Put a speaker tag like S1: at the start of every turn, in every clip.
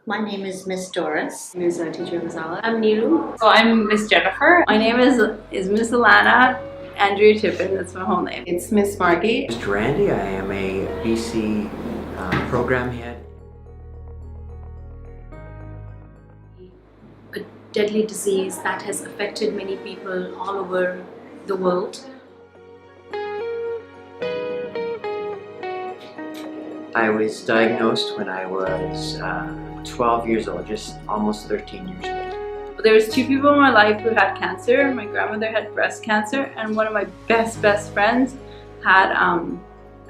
S1: My name is Miss Doris.
S2: My name is Teacher Mazala.
S3: I'm Niru.
S4: So I'm Miss Jennifer.
S5: My name is Miss Alana. Andrea Tippin, that's my whole name.
S2: It's Miss Margie.
S6: Mr. Randy, I am a BC program head.
S3: A deadly disease that has affected many people all over the world.
S6: I was diagnosed when I was 12 years old, just almost 13 years old.
S5: There was two people in my life who had cancer. My grandmother had breast cancer, and one of my best friends had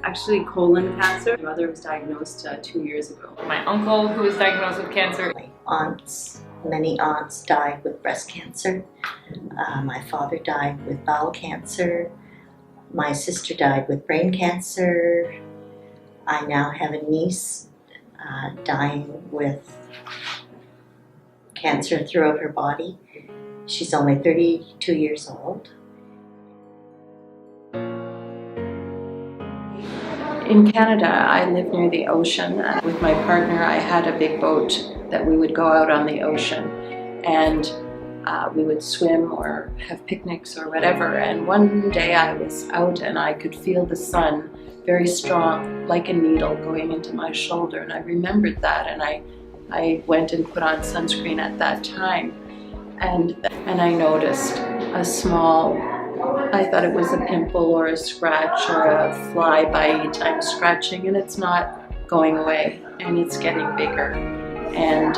S5: actually colon cancer.
S2: My mother was diagnosed 2 years ago.
S4: My uncle, who was diagnosed with cancer.
S1: My aunts, many aunts died with breast cancer. My father died with bowel cancer. My sister died with brain cancer. I now have a niece dying with cancer throughout her body. She's only 32 years old.
S7: In Canada, I live near the ocean. With my partner, I had a big boat that we would go out on the ocean, and we would swim or have picnics or whatever. And one day I was out and I could feel the sun very strong, like a needle going into my shoulder, and I remembered that, and I went and put on sunscreen at that time, and I noticed a small, I thought it was a pimple or a scratch or a flyby time scratching, and it's not going away, and it's getting bigger, and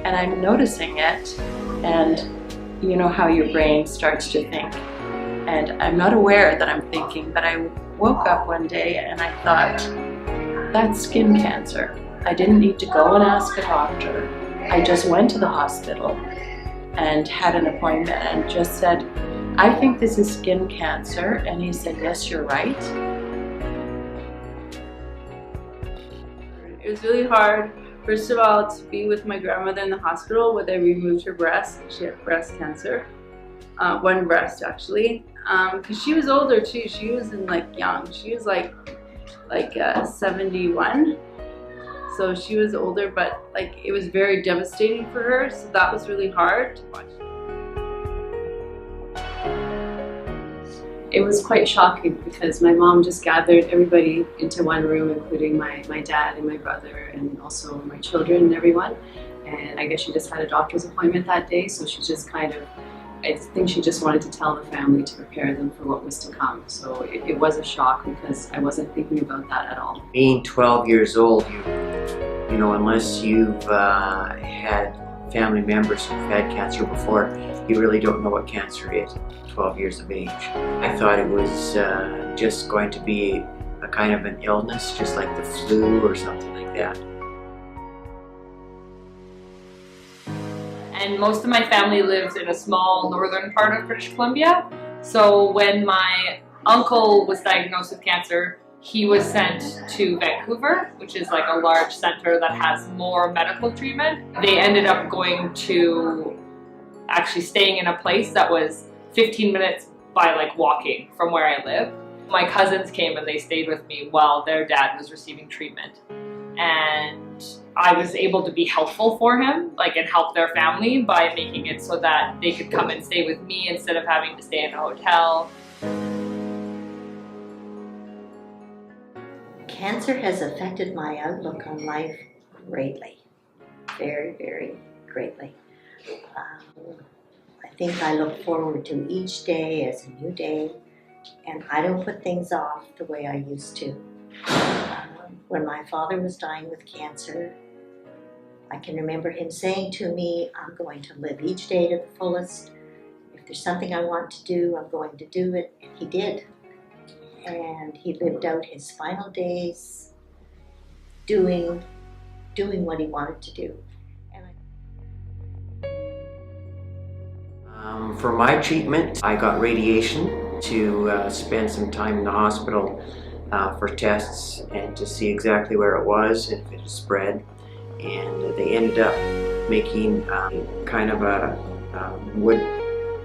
S7: I'm noticing it, and you know how your brain starts to think. And I'm not aware that I'm thinking, but I woke up one day and I thought, that's skin cancer. I didn't need to go and ask a doctor. I just went to the hospital and had an appointment and just said, I think this is skin cancer. And he said, yes, you're right.
S5: It was really hard, first of all, to be with my grandmother in the hospital where they removed her breast. She had breast cancer. One breast actually, because she was older too. She wasn't like young. She was like 71, so she was older. But like it was very devastating for her. So that was really hard to watch.
S2: It was quite shocking because my mom just gathered everybody into one room, including my dad and my brother and also my children and everyone. And I guess she just had a doctor's appointment that day, so she just kind of, I think she just wanted to tell the family to prepare them for what was to come. So it was a shock because I wasn't thinking about that at all.
S6: Being 12 years old, you know, unless you've had family members who've had cancer before, you really don't know what cancer is at 12 years of age. I thought it was just going to be a kind of an illness, just like the flu or something like that.
S4: And most of my family lives in a small northern part of British Columbia. So when my uncle was diagnosed with cancer, he was sent to Vancouver, which is like a large center that has more medical treatment. They ended up going to actually staying in a place that was 15 minutes by like walking from where I live. My cousins came and they stayed with me while their dad was receiving treatment. And I was able to be helpful for him, like, and help their family by making it so that they could come and stay with me instead of having to stay in a hotel.
S1: Cancer has affected my outlook on life greatly, very, very greatly. I think I look forward to each day as a new day, and I don't put things off the way I used to. When my father was dying with cancer, I can remember him saying to me, I'm going to live each day to the fullest. If there's something I want to do, I'm going to do it. And he did. And he lived out his final days doing what he wanted to do.
S6: For my treatment, I got radiation to spend some time in the hospital for tests and to see exactly where it was and if it had spread. And they ended up making kind of a wood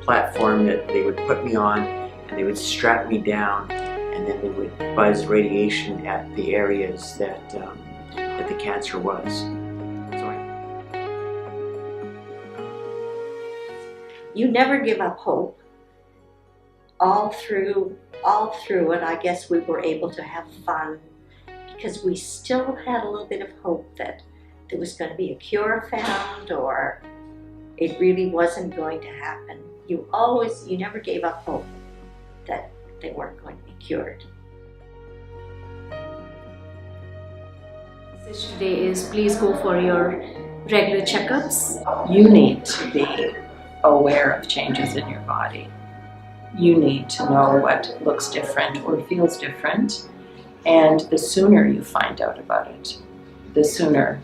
S6: platform that they would put me on, and they would strap me down, and then they would buzz radiation at the areas that that the cancer was. So
S1: You never give up hope. All through it, I guess we were able to have fun because we still had a little bit of hope that there was going to be a cure found, or it really wasn't going to happen. You never gave up hope that they weren't going to be cured.
S3: The message today is please go for your regular checkups.
S7: You need to be aware of changes in your body. You need to know what looks different or feels different, and the sooner you find out about it, the sooner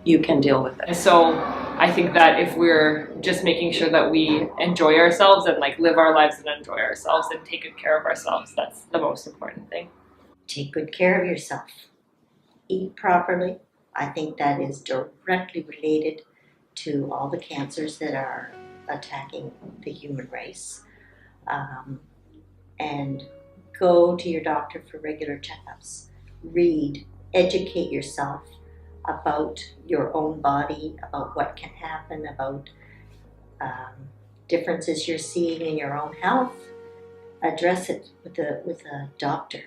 S7: you can deal with
S4: And
S7: it.
S4: so I think that if we're just making sure that we enjoy ourselves and like live our lives and enjoy ourselves and take good care of ourselves, that's the most important thing.
S1: Take good care of yourself. Eat properly. I think that is directly related to all the cancers that are attacking the human race. And go to your doctor for regular checkups. Read, educate yourself about your own body, about what can happen, about differences you're seeing in your own health. Address it with a doctor.